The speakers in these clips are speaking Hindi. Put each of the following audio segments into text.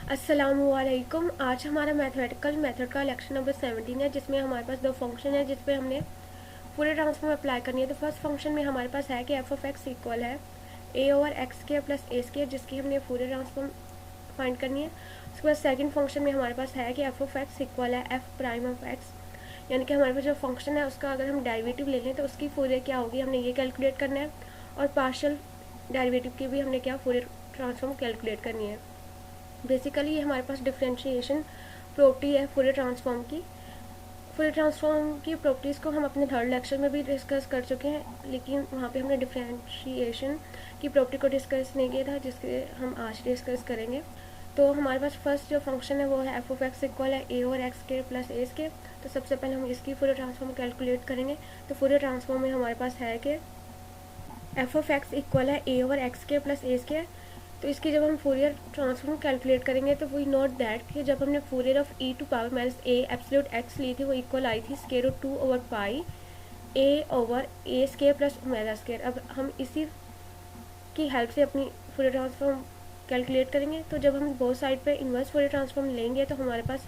अस्सलामुअलैकुम। आज हमारा मैथमेटिकल मेथड का लेक्चर नंबर 17 है, जिसमें हमारे पास दो फंक्शन है जिस पे हमने पूरे ट्रांसफॉर्म अप्लाई करनी है। तो फर्स्ट फंक्शन में हमारे पास है कि एफ ऑफ एक्स इक्वल है a over x square plus A square, जिसकी हमने पूरे ट्रांसफॉर्म फाइंड करनी है। उसके बाद सेकंड फंक्शन में हमारे पास है कि एफ ऑफ एक्स इक्वल है एफ प्राइम ऑफ एक्स, यानी कि हमारे पास जो फंक्शन है उसका अगर हम डेरिवेटिव ले लें तो उसकी फूरियर क्या होगी, हमने ये कैलकुलेट करना है। और पार्शियल डेरिवेटिव की भी हमने क्या फूरियर ट्रांसफॉर्म कैलकुलेट करनी है। बेसिकली ये हमारे पास डिफरेंशिएशन प्रॉपर्टी है फूरियर ट्रांसफॉर्म की। फूरियर ट्रांसफॉर्म की प्रॉपर्टीज़ को हम अपने थर्ड लेक्चर में भी डिस्कस कर चुके हैं, लेकिन वहाँ पे हमने डिफरेंशिएशन की प्रॉपर्टी को डिस्कस नहीं किया था, जिसके हम आज डिस्कस करेंगे। तो हमारे पास फर्स्ट जो फंक्शन है वो है एफ ऑफ एक्स इक्वल है ए और एक्स के प्लस ए के। तो सबसे पहले हम इसकी फूरियर ट्रांसफॉर्म कैलकुलेट करेंगे। तो फूरियर ट्रांसफॉर्म में हमारे पास है कि एफ ऑफ एक्स इक्वल है ए ओवर एक्स के प्लस ए स्क्वायर। तो इसकी जब हम फूरियर ट्रांसफॉर्म कैलकुलेट करेंगे तो वी नोट दैट कि जब हमने Fourier of e to power minus A absolute x ली थी वो इक्वल आई थी square root 2 over pi a over A square plus omega square. अब हम इसी की हेल्प से अपनी फूरियर ट्रांसफॉर्म कैलकुलेट करेंगे। तो जब हम बोथ साइड पे इन्वर्स फूरियर ट्रांसफॉर्म लेंगे तो हमारे पास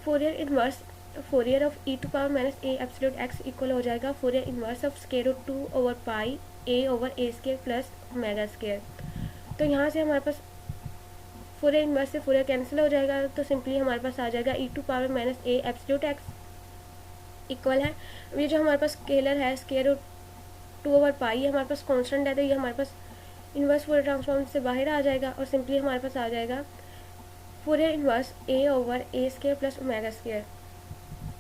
Fourier inverse Fourier of e to power minus A absolute x equal हो जाएगा Fourier inverse of square root 2 over pi a over A square plus omega square. तो यहाँ से हमारे पास फोरियर इन्वर्स से फोरियर कैंसिल हो जाएगा, तो सिंपली हमारे पास आ जाएगा e to power minus A absolute x equal है। ये जो हमारे पास स्केलर है स्क्वायर रूट 2 ओवर पाई, हमारे पास कांस्टेंट है, तो ये हमारे पास इन्वर्स फोरियर ट्रांसफॉर्म से बाहर आ जाएगा और सिंपली हमारे पास आ जाएगा फोरियर इन्वर्स ए ओवर ए स्क्वायर प्लस ओमेगा स्क्वायर।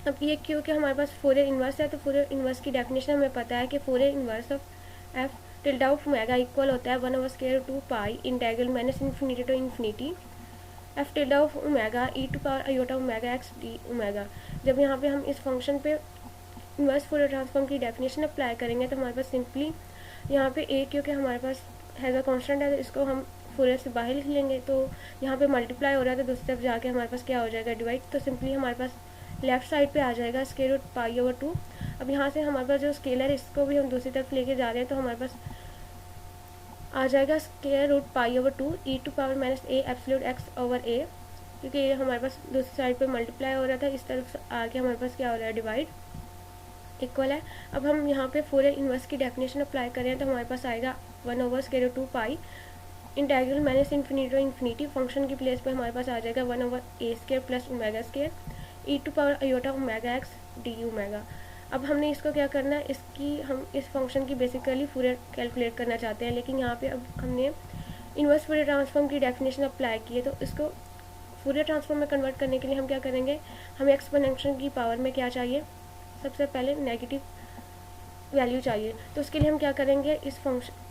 अब ये क्योंकि हमारे पास फोरियर इन्वर्स है, तो फोरियर इन्वर्स की डेफिनेशन हमें पता है कि Fourier inverse of F tilde of omega equal होता है 1 over square 2 pi integral minus infinity to infinity F tilde of omega E to power iota omega X D omega. जब यहाँ पे हम इस फंक्शन पे इन्वर्स फोरियर ट्रांसफॉर्म की डेफिनेशन अप्लाई करेंगे तो हमारे पास सिंपली यहाँ पे ए क्योंकि हमारे पास हैज़ अ कांस्टेंट है, तो इसको हम फोरियर से बाहर लिख लेंगे। तो यहाँ पे मल्टीप्लाई हो रहा है, तो दूसरी तरफ जाके हमारे पास क्या हो जाएगा, डिवाइड। तो सिंपली हमारे पास लेफ्ट साइड पे आ जाएगा स्क्वायर रूट पाई ओवर 2। अब यहाँ से हमारे पास जो स्केलर है इसको भी हम दूसरी तरफ लेके जा रहे हैं, तो हमारे पास आ जाएगा square root pi over 2 E to power minus A absolute x over a, क्योंकि ये हमारे पास दूसरी साइड पे मल्टीप्लाई हो रहा था, इस तरफ आके हमारे पास क्या हो रहा है, डिवाइड इक्वल है। अब हम यहाँ पे फोरियर इन्वर्स की डेफिनेशन अप्लाई करें तो हमारे पास आएगा 1 over square root 2 pi integral minus infinity to infinity. Function की प्लेस पे हमारे पास आ जाएगा 1 over A square plus omega square E to power iota omega X D omega. अब हमने इसको क्या करना है, इसकी हम इस फंक्शन की बेसिकली फूरियर कैलकुलेट करना चाहते हैं, लेकिन यहाँ पे अब हमने इन्वर्स फूरियर ट्रांसफॉर्म की डेफिनेशन अप्लाई की है, तो इसको फूरियर ट्रांसफॉर्म में कन्वर्ट करने के लिए हम क्या करेंगे, हमें एक्सपोनेंशियल की पावर में क्या चाहिए, सबसे पहले नेगेटिव वैल्यू चाहिए। तो उसके लिए हम क्या करेंगे, इस फंक्शन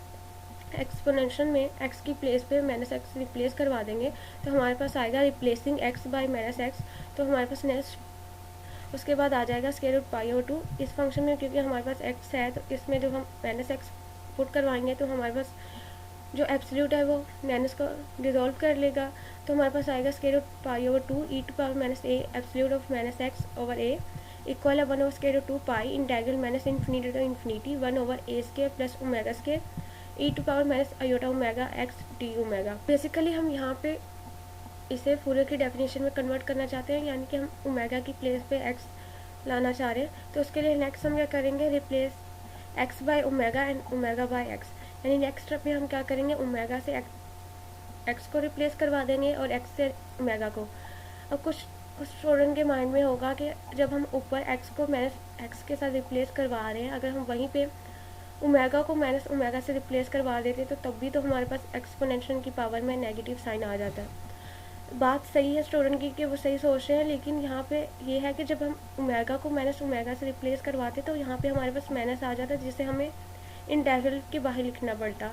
एक्सपोनेंशियल में एक्स की प्लेस पे माइनस एक्स रिप्लेस करवा देंगे, तो हमारे पास आएगा replacing x bye minus x. तो हमारे पास नेक्स्ट उसके बाद आ जाएगा स्क्वायर रूट पाई ओवर 2। इस फंक्शन में क्योंकि हमारे पास एक्स है, तो इसमें जो हम माइनस एक्स पुट करवाएंगे तो हमारे पास जो एब्सोल्यूट है वो माइनस को डिजोल्व कर लेगा। तो हमारे पास आएगा square root pi over 2 E to power minus A absolute of minus X over A equal है 1 over square root 2 pi integral minus infinity to infinity 1 over A square plus omega square E to power minus iota omega X D omega. Basically हम यहाँ पे इसे फूरियर की डेफिनेशन में कन्वर्ट करना चाहते हैं, यानी कि हम ओमेगा की प्लेस पे एक्स लाना चाह रहे हैं। तो उसके लिए नेक्स्ट हम क्या करेंगे, replace x by omega and omega by x, यानी नेक्स्ट स्टेप में हम क्या करेंगे, ओमेगा से एक्स को रिप्लेस करवा देंगे और एक्स से ओमेगा को। अब कुछ स्टूडेंट के माइंड में होगा कि जब हम ऊपर एक्स को माइनस एक्स के साथ रिप्लेस करवा रहे हैं, अगर हम वहीं पे ओमेगा को माइनस ओमेगा से रिप्लेस करवा देते तो तब भी तो हमारे पास एक्सपोनेंशियल की पावर में नेगेटिव साइन आ जाता है। बात सही है स्टूडेंट की कि वो सही सोच रहे हैं, लेकिन यहाँ पे ये है कि जब हम ओमेगा को माइनस ओमेगा से रिप्लेस करवाते तो यहाँ पे हमारे पास माइनस आ जाता, जिसे हमें इंटीग्रल के बाहर लिखना पड़ता।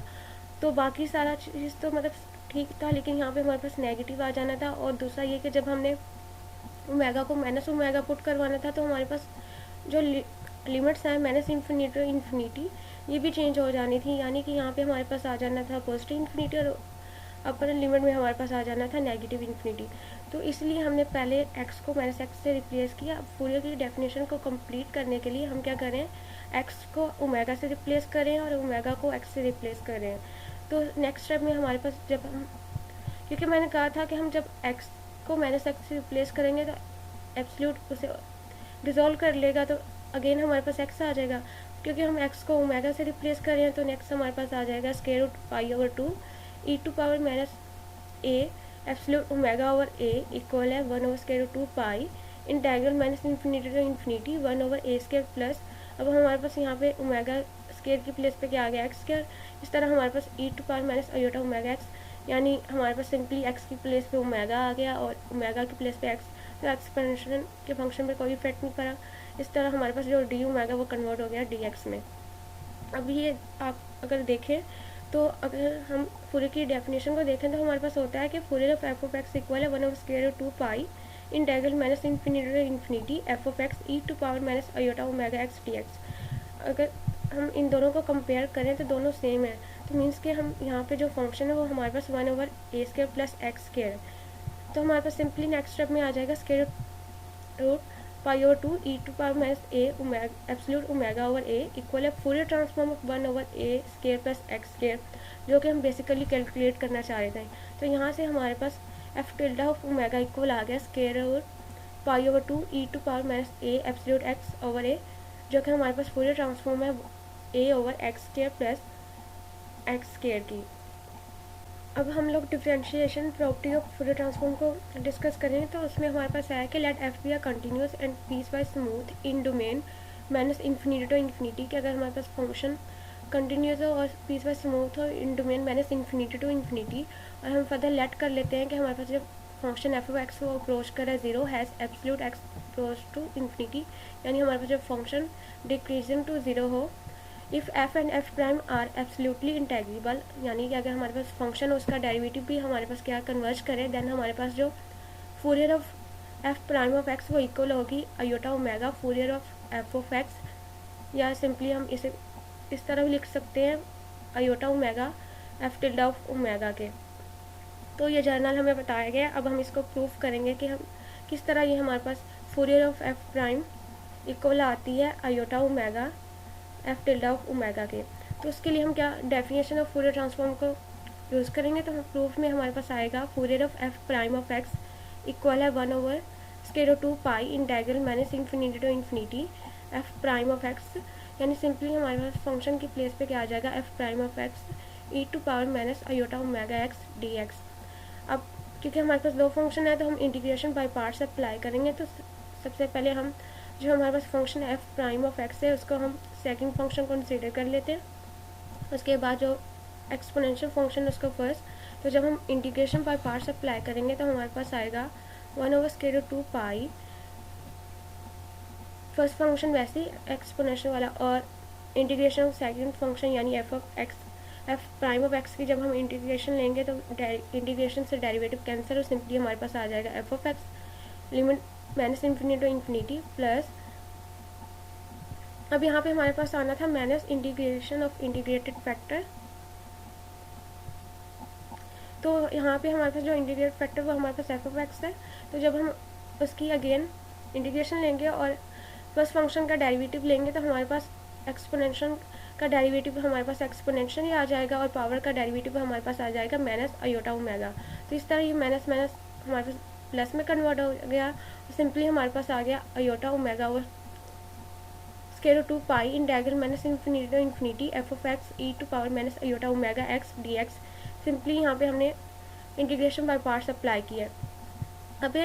तो बाकी सारा चीज़ तो मतलब ठीक था, लेकिन यहाँ पे हमारे पास नेगेटिव आ जाना था। और दूसरा ये कि जब हमने ओमेगा को माइनस ओमेगा पुट करवाना था तो हमारे पास जो लिमिट्स हैं माइनस इन्फिनिटी टू इन्फिनिटी ये भी चेंज हो जानी थी, यानी कि यहाँ पे हमारे पास आ जाना था पॉजिटिव इन्फिनिटी और अपर लिमिट में हमारे पास आ जाना था नेगेटिव इन्फिनिटी। तो इसलिए हमने पहले एक्स को माइनस एक्स से रिप्लेस किया। अब फूरियर की डेफिनेशन को कंप्लीट करने के लिए हम क्या करें, एक्स को ओमेगा से रिप्लेस करें और ओमेगा को एक्स से रिप्लेस करें। तो नेक्स्ट स्टेप में हमारे पास जब हम क्योंकि मैंने कहा था कि हम जब एक्स को माइनस एक्स से रिप्लेस करेंगे तो एब्सोल्यूट उसे डिज़ोल्व कर लेगा, तो अगेन हमारे पास एक्स आ जाएगा। क्योंकि हम एक्स को ओमेगा से रिप्लेस कर रहे हैं तो नेक्स्ट हमारे पास आ जाएगा square root pi over 2 E to power minus A absolute omega over A equal है 1 over square root 2 pi integral minus infinity to infinity 1 over A square plus, अब हमारे पास यहाँ पे ओमेगा स्क्वायर की प्लेस पे क्या आ गया एक्स स्क्वायर। इस तरह हमारे पास e to power minus iota omega x, यानी हमारे पास सिंपली एक्स की प्लेस पे ओमेगा आ गया और ओमेगा की प्लेस पे एक्स, तो एक्सपेंशन के फंक्शन पे कोई इफेक्ट नहीं पड़ा। इस तरह हमारे पास जो डी ओमेगा वो कन्वर्ट हो गया डी एक्स में। अब ये आप अगर देखें तो अगर हम फूरियर की डेफिनेशन को देखें तो हमारे पास होता है कि Fourier of F of x equal है 1 over square root 2 pi integral minus infinity to infinity F of X E to power minus iota omega X D X. अगर हम इन दोनों को कंपेयर करें तो दोनों सेम है, तो मीन्स कि हम यहाँ पे जो फंक्शन है वो हमारे पास 1 ओवर ए स्क्वायर प्लस एक्स स्क्वायर है। तो हमारे पास सिंपली नेक्स्ट स्टेप में आ जाएगा square root pi over 2 E to power minus A absolute omega over A equal है Fourier transform of 1 over A square plus x square, जो कि हम बेसिकली कैलकुलेट करना चाह रहे थे। तो यहाँ से हमारे पास f tilde of omega equal आ गया square root pi over 2 E to power minus A absolute x over a, जो कि हमारे पास फूरियर ट्रांसफॉर्म है a over x square plus x square की। अब हम लोग differentiation property of Fourier transform को डिस्कस करें तो उसमें हमारे पास है कि let f be r continuous and piecewise smooth in domain minus infinity to infinity, कि अगर हमारे पास फंक्शन कंटिन्यूस हो और पीस वाइज स्मूथ हो in domain minus infinity to infinity, और हम फर्दर लेट कर लेते हैं कि हमारे पास जब फंक्शन एफ ऑफ एक्स को अप्रोच कर रहा है zero has absolute x approach to infinity, यानी हमारे पास जब फंक्शन डिक्रीजिंग टू जीरो हो, if F and F prime are absolutely integrable, यानी कि अगर हमारे पास फंक्शन हो उसका डेरिवेटिव भी हमारे पास क्या कन्वर्ज करे, देन हमारे पास जो Fourier of f prime of x वो इक्वल होगी iota omega Fourier of F of x, या सिंपली हम इसे इस तरह भी लिख सकते हैं iota omega f tilde of omega के। तो ये जर्नल हमें बताया गया। अब हम इसको प्रूफ करेंगे कि हम किस तरह ये हमारे पास Fourier of f prime equal आती है iota omega f tilde of omega के। तो उसके लिए हम क्या डेफिनेशन ऑफ फूरियर ट्रांसफॉर्म को यूज़ करेंगे, तो प्रूफ में हमारे पास आएगा Fourier of f prime of x equal है 1 over square root 2 pi integral minus infinity to infinity f prime of x, यानी सिंपली हमारे पास फंक्शन की प्लेस पे क्या आ जाएगा F prime of X E to power minus iota omega X D X. अब क्योंकि हमारे पास दो फंक्शन है तो हम इंटीग्रेशन बाय पार्ट्स अप्लाई करेंगे। तो सबसे पहले हम जो हमारे पास function f prime of x है उसको हम सेकंड फंक्शन कंसीडर कर लेते हैं, उसके बाद जो एक्सपोनेंशियल फंक्शन है उसको फर्स्ट। तो जब हम इंटीग्रेशन बाय पार्ट्स अप्लाई करेंगे तो हमारे पास आएगा 1 ओवर स्क्वायर रूट 2 पाई फर्स्ट फंक्शन वैसे ही एक्सपोनेंशियल वाला, और इंटीग्रेशन ऑफ सेकंड फंक्शन यानी F of x F prime of x की जब हम इंटीग्रेशन लेंगे तो इंटीग्रेशन से डेरिवेटिव कैंसिल और सिंपली हमारे पास आ जाएगा F of X limit minus infinity to infinity plus, अब यहाँ पे हमारे पास आना था minus integration of integrated factor. तो यहाँ पे हमारे पास जो इंटीग्रेटेड फैक्टर वो हमारे पास एफ ऑफ एक्स है, तो जब हम उसकी अगेन इंटीग्रेशन लेंगे और फर्स्ट फंक्शन का डेरिवेटिव लेंगे तो हमारे पास एक्सपोनेंशियल का डेरिवेटिव हमारे पास एक्सपोनेंशियल ही आ जाएगा और पावर का डेरिवेटिव हमारे पास आ जाएगा माइनस आयोटा ओमेगा। तो इस तरह ये माइनस माइनस हमारे पास प्लस में कन्वर्ट हो गया, सिंपली हमारे पास आ गया आयोटा ओमेगा और square root 2 pi integral minus infinity to infinity F of X E to power minus iota omega X D X. Simply यहाँ पे हमने इंटीग्रेशन बाय पार्ट्स अप्लाई किया। अब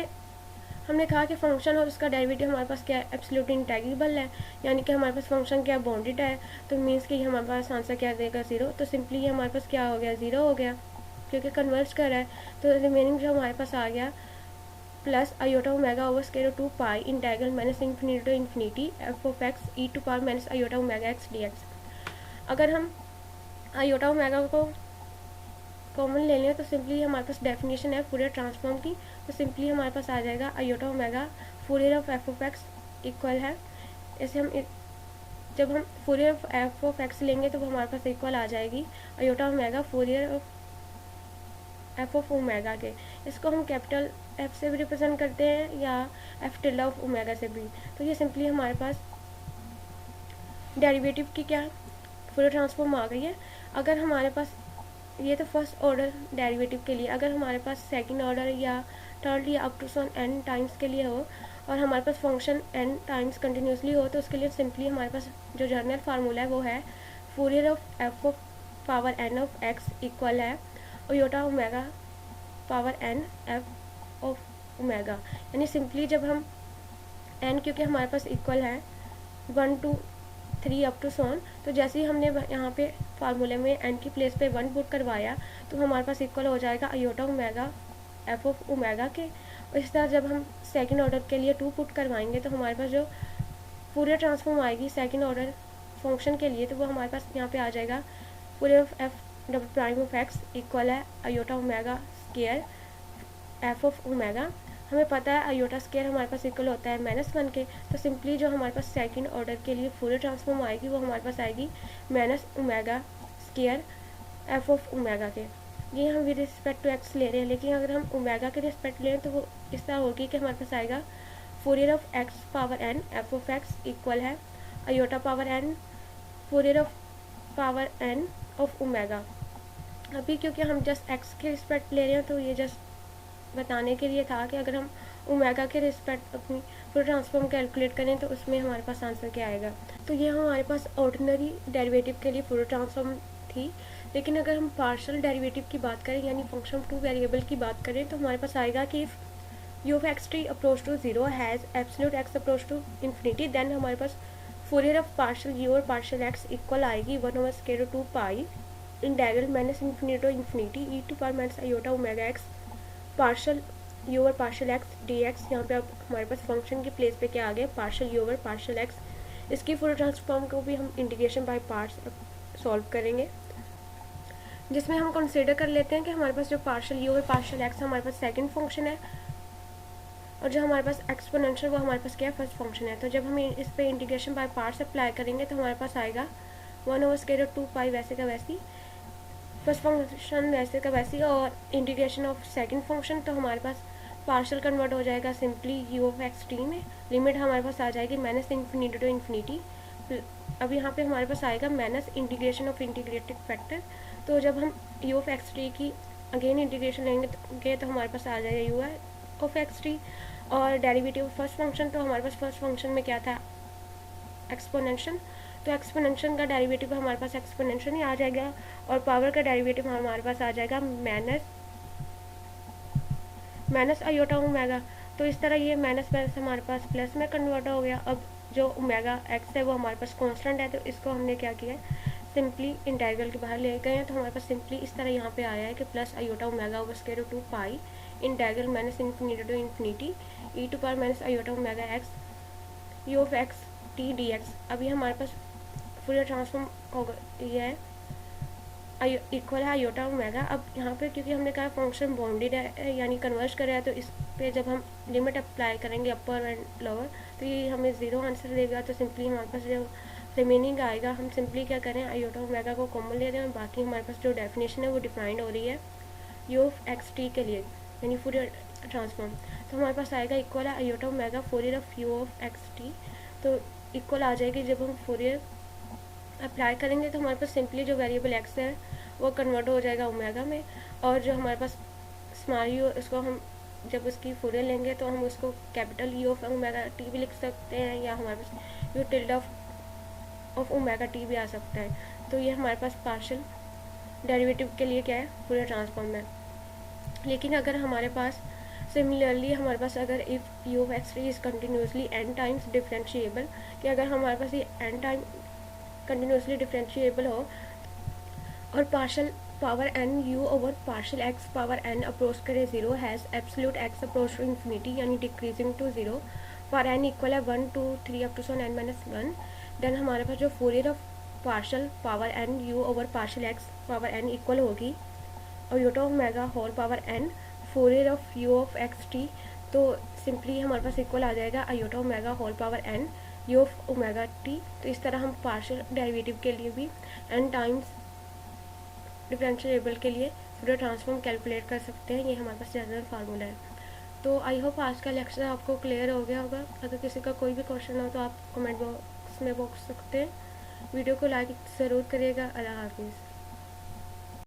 हमने कहा कि फंक्शन और उसका डेरिवेटिव हमारे पास क्या है एब्सोल्युटली इंटेग्रेबल है, यानी कि हमारे पास फंक्शन क्या बाउंडेड है, तो मीन्स कि हमारे पास आंसर क्या देगा जीरो। तो सिंपली ये हमारे पास क्या हो गया जीरो हो गया क्योंकि कन्वर्ज कर रहा है। तो रिमेनिंग जो हमारे पास आ गया plus iota omega over square root 2 pi integral minus infinity to infinity F of X E to power minus iota omega X D X. अगर हम आयोटा ओमेगा को कॉमन ले लें तो सिंपली हमारे पास डेफिनेशन है फूरियर ट्रांसफॉर्म की, तो सिंपली हमारे पास आ जाएगा iota omega Fourier of F of x equal है, ऐसे हम जब हम Fourier of F of x लेंगे तो हमारे पास इक्वल आ जाएगी iota omega Fourier of F of omega के। इसको हम कैपिटल एफ से भी रिप्रेजेंट करते हैं या एफ टिल्डा ऑफ ओमेगा से भी। तो ये सिंपली हमारे पास डेरिवेटिव की क्या फूरियर ट्रांसफॉर्म आ गई है। अगर हमारे पास ये तो फर्स्ट ऑर्डर डेरिवेटिव के लिए। अगर हमारे पास सेकंड ऑर्डर या थर्ड या अप टू सन n टाइम्स के लिए हो और हमारे पास फंक्शन n टाइम्स कंटिन्यूसली हो, तो उसके लिए सिंपली हमारे पास जो जनरल फार्मूला है वो है Fourier of F of power n of x equal है iota omega power n f of omega. यानी सिंपली जब हम n, क्योंकि हमारे पास इक्वल है 1 to 3 अप टू सोन, तो जैसे ही हमने यहाँ पे फार्मूले में n की प्लेस पे 1 पुट करवाया तो हमारे पास इक्वल हो जाएगा iota omega F of omega के। और इस तरह जब हम सेकंड ऑर्डर के लिए 2 पुट करवाएंगे तो हमारे पास जो फूरियर ट्रांसफॉर्म आएगी सेकंड ऑर्डर फंक्शन के लिए, तो वो हमारे पास यहाँ पे आ जाएगा Fourier of f double prime of x equal है iota omega square f of omega. हमें पता है आयोटा स्केयर हमारे पास इक्वल होता है -1 के, तो सिंपली जो हमारे पास सेकंड ऑर्डर के लिए फूरियर ट्रांसफॉर्म आएगी वो हमारे पास आएगी minus omega square f of omega के। ये हम विद रिस्पेक्ट टू एक्स ले रहे हैं, लेकिन अगर हम ओमेगा के रिस्पेक्ट लें तो वो इस तरह होगी कि हमारे पास आएगा Fourier of x power n f of x equal है iota power n Fourier of power n of omega. अभी क्योंकि हम जस्ट एक्स के रिस्पेक्ट ले रहे हैं तो ये जस्ट बताने के लिए था कि अगर हम ओमेगा के रिस्पेक्ट अपनी फुल ट्रांसफॉर्म कैलकुलेट करें तो उसमें हमारे पास आंसर क्या आएगा। तो ये हमारे पास ऑर्डिनरी डेरिवेटिव के लिए फुल ट्रांसफॉर्म थी। लेकिन अगर हम पार्शियल डेरिवेटिव की बात करें यानी फंक्शन ऑफ टू वेरिएबल की बात करें तो हमारे पास आएगा कि u of x t approach to zero has absolute x approach to infinity, then हमारे पास फूरियर ऑफ पार्शियल यू और पार्शियल एक्स इक्वल आएगी 1/√2 pi integral minus infinity to infinity E to power minus iota omega x partial u over partial x D x. यहाँ पे अब हमारे पास फंक्शन की प्लेस पे क्या आ गया partial u over partial x. इसकी फुल ट्रांसफॉर्म को भी हम इंटीग्रेशन बाय पार्ट्स सॉल्व करेंगे, जिसमें हम कंसिडर कर लेते हैं कि हमारे पास जो partial u over partial x हमारे पास सेकंड फंक्शन है और जो हमारे पास एक्सपोनेंशियल वो हमारे पास क्या है फर्स्ट फंक्शन है। तो जब हम इस पे इंटीग्रेशन बाय पार्ट्स अप्लाई करेंगे तो हमारे पास आएगा 1/√2 पाई वैसे का वैसी, फर्स्ट फंक्शन वैसे का वैसी, और इंटीग्रेशन ऑफ सेकंड फंक्शन तो हमारे पास पार्शियल कन्वर्ट हो जाएगा simply you of x T में। लिमिट हमारे पास आ जाएगी माइनस इन्फिनिटी टू इन्फिनिटी। अब यहाँ पे हमारे पास आएगा minus integration of integrated factor. तो जब हम यू ऑफ एक्स टी की अगेन इंटीग्रेशन लेंगे तो हमारे पास आ जाएगा यू ऑफ एक्स टी, और डेरिवेटिव ऑफ फर्स्ट फंक्शन तो हमारे पास फर्स्ट फंक्शन में क्या था एक्सपोनेंशियल, तो एक्सपोनेंशियल का डेरिवेटिव हमारे पास एक्सपोनेंशियल ही आ जाएगा, और पावर का डेरिवेटिव हमारे पास आ जाएगा माइनस आयोटा ओमेगा। तो इस तरह ये माइनस हमारे पास प्लस में कन्वर्ट हो गया। अब जो ओमेगा एक्स है वो हमारे पास कांस्टेंट है, तो इसको हमने क्या किया है सिंपली इंटीग्रल के बाहर ले गए हैं, तो हमारे पास सिंपली इस तरह यहाँ पे आया है कि plus iota omega over square root 2 pi integral minus infinity to infinity E to power minus iota omega X U of x T D X. अभी हमारे पास फुल ट्रांसफॉर्म हो गया है इक्वल है आयोटा ओमेगा। अब यहाँ पे क्योंकि हमने कहा फंक्शन बाउंडेड है यानी कन्वर्ज कर रहा है, तो इस पे जब हम लिमिट अप्लाई करेंगे अपर एंड लोअर तो ये हमें ज़ीरो आंसर देगा। तो सिंपली हमारे पास जो रिमेनिंग आएगा हम सिंपली क्या करें आयोटा ओमेगा को कॉमन ले रहे हैं, बाकी हमारे पास जो डेफिनेशन है वो डिफाइंड हो रही है यू ऑफ एक्स टी के लिए यानी फूरियर ट्रांसफॉर्म। तो हमारे पास आएगा इक्वल है iota omega Fourier of you of x t, तो इक्वल आ जाएगी। जब हम फूरियर अप्लाई करेंगे तो हमारे पास सिंपली जो वेरिएबल एक्स है वो कन्वर्ट हो जाएगा ओमेगा में, और जो हमारे पास स्मॉल यू उसको हम जब उसकी फूरियर लेंगे तो हम उसको capital u of omega t भी लिख सकते हैं, या हमारे पास u tilde of omega t भी आ सकता है। तो ये हमारे पास पार्शियल डेरिवेटिव के लिए क्या है फूरियर ट्रांसफॉर्म है। लेकिन अगर हमारे पास सिमिलरली हमारे पास अगर if you of x T is continuously n times differentiable, कि अगर हमारे पास ये n टाइम कंटिन्यूसली डिफरेंशिएबल हो और partial power n u over partial x power n approach करे zero has absolute x approach to infinity यानी decreasing to zero for n equal है 1 2 3 up to Son n-1, then हमारे पास जो Fourier of partial power n u over partial x power n equal होगी iota omega whole power n Fourier of u of x t. तो सिंपली हमारे पास इक्वल आ जाएगा iota omega whole power n u of omega t. तो इस तरह हम पार्शियल डेरिवेटिव के लिए भी n टाइम्स डिफरेंशिएबल के लिए फूरियर ट्रांसफॉर्म कैलकुलेट कर सकते हैं। ये हमारे पास जनरल फार्मूला है। तो आई होप आज का लेक्चर आपको क्लियर हो गया होगा। अगर किसी का कोई भी क्वेश्चन हो तो आप कमेंट बॉक्स में पूछ सकते हैं। वीडियो को लाइक ज़रूर करिएगा। अल्लाह हाफिज़।